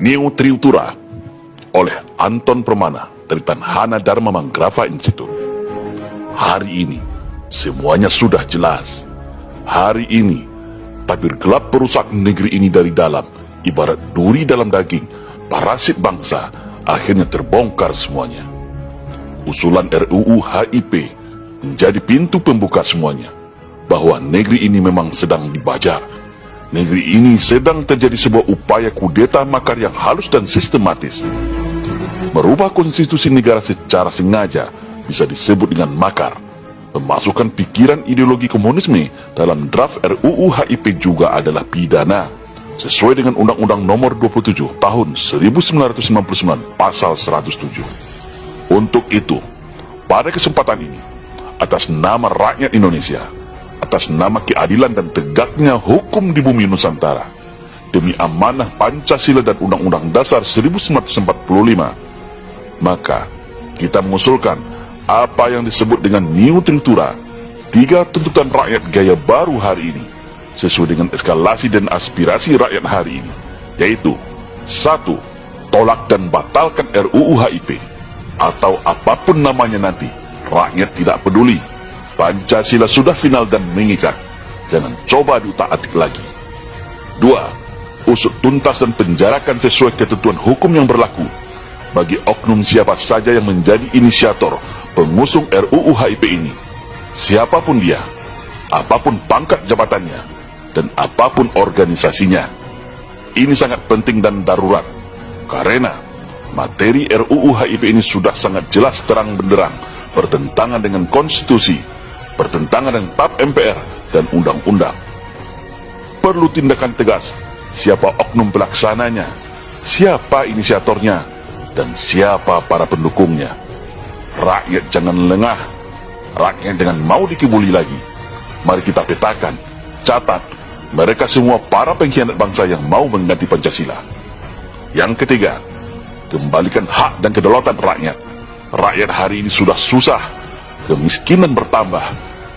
Neo Triutura oleh Anton Permana dari Tanhana Dharma Manggrava Institute. Hari ini semuanya sudah jelas. Hari ini tabir gelap perusak negeri ini dari dalam, ibarat duri dalam daging, parasit bangsa, akhirnya terbongkar semuanya. Usulan RUU HIP menjadi pintu pembuka semuanya, bahwa negeri ini memang sedang dibajak. Negeri ini sedang terjadi sebuah upaya kudeta makar yang halus dan sistematis. Merubah konstitusi negara secara sengaja bisa disebut dengan makar. Memasukkan pikiran ideologi komunisme dalam draft RUU HIP juga adalah pidana, sesuai dengan Undang-Undang Nomor 27 Tahun 1999 Pasal 107. Untuk itu, pada kesempatan ini, atas nama rakyat Indonesia, atas nama keadilan dan tegaknya hukum di bumi Nusantara, demi amanah Pancasila dan Undang-Undang Dasar 1945, maka kita mengusulkan apa yang disebut dengan Neo Triutura, 3 tuntutan rakyat gaya baru hari ini, sesuai dengan eskalasi dan aspirasi rakyat hari ini, yaitu 1. Tolak dan batalkan RUU HIP, atau apapun namanya nanti, rakyat tidak peduli. Pancasila sudah final dan mengikat, jangan coba diutak-atik lagi. 2. Usut tuntas dan penjarakan sesuai ketentuan hukum yang berlaku bagi oknum siapa saja yang menjadi inisiator pengusung RUU HIP ini, siapapun dia, apapun pangkat jabatannya, dan apapun organisasinya. Ini sangat penting dan darurat, karena materi RUU HIP ini sudah sangat jelas terang benderang bertentangan dengan konstitusi, bertentangan dengan TAP MPR dan undang-undang. Perlu tindakan tegas siapa oknum pelaksananya, siapa inisiatornya, dan siapa para pendukungnya. Rakyat jangan lengah, rakyat jangan mau dikibuli lagi. Mari kita petakan, catat mereka semua para pengkhianat bangsa yang mau mengganti Pancasila. Yang ketiga, kembalikan hak dan kedaulatan rakyat. Rakyat hari ini sudah susah, kemiskinan bertambah.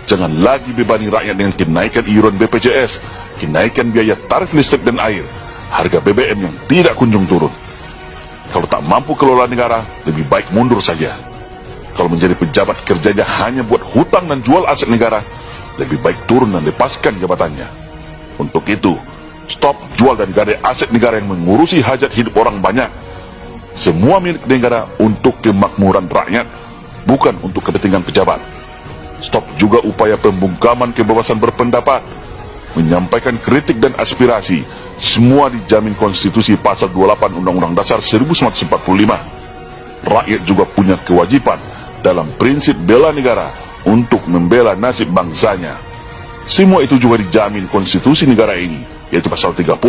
Jangan lagi bebani rakyat dengan kenaikan iuran BPJS, kenaikan biaya tarif listrik dan air, harga BBM yang tidak kunjung turun. Kalau tak mampu kelola negara, lebih baik mundur saja. Kalau menjadi pejabat kerjanya hanya buat hutang dan jual aset negara, lebih baik turun dan lepaskan jabatannya. Untuk itu, stop jual dan gadai aset negara yang mengurusi hajat hidup orang banyak. Semua milik negara untuk kemakmuran rakyat, bukan untuk kepentingan pejabat. Stop juga upaya pembungkaman kebebasan berpendapat, menyampaikan kritik dan aspirasi, semua dijamin konstitusi pasal 28 Undang-Undang Dasar 1945. Rakyat juga punya kewajiban dalam prinsip bela negara untuk membela nasib bangsanya. Semua itu juga dijamin konstitusi negara ini, yaitu pasal 30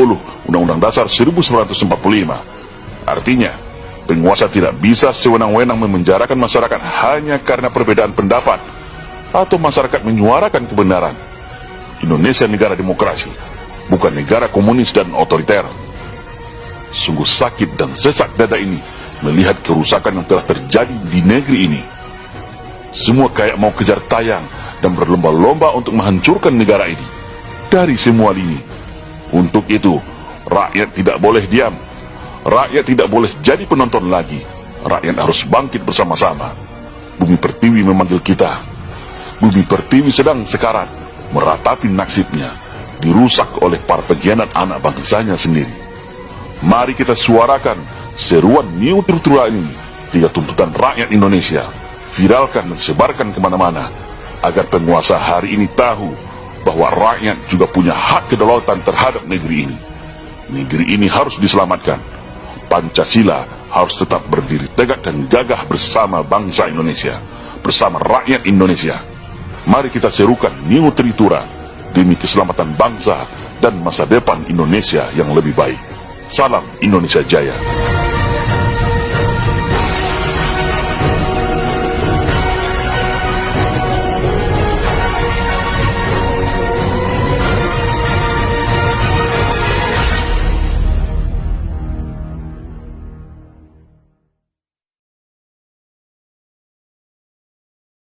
Undang-Undang Dasar 1945. Artinya, penguasa tidak bisa sewenang-wenang memenjarakan masyarakat hanya karena perbedaan pendapat, atau masyarakat menyuarakan kebenaran. Indonesia negara demokrasi, bukan negara komunis dan otoriter. Sungguh sakit dan sesak dada ini melihat kerusakan yang telah terjadi di negeri ini. Semua kayak mau kejar tayang dan berlomba-lomba untuk menghancurkan negara ini dari semua lini. Untuk itu, rakyat tidak boleh diam. Rakyat tidak boleh jadi penonton lagi. Rakyat harus bangkit bersama-sama. Bumi Pertiwi memanggil kita. Bumi Pertiwi sedang sekarat, meratapi nasibnya, dirusak oleh para pengkhianat anak bangsanya sendiri. Mari kita suarakan seruan Neo Triutura ini, 3 tuntutan rakyat Indonesia, viralkan dan sebarkan kemana-mana, agar penguasa hari ini tahu bahwa rakyat juga punya hak kedaulatan terhadap negeri ini. Negeri ini harus diselamatkan. Pancasila harus tetap berdiri tegak dan gagah bersama bangsa Indonesia, bersama rakyat Indonesia. Mari kita serukan Neo Triutura demi keselamatan bangsa dan masa depan Indonesia yang lebih baik. Salam Indonesia Jaya.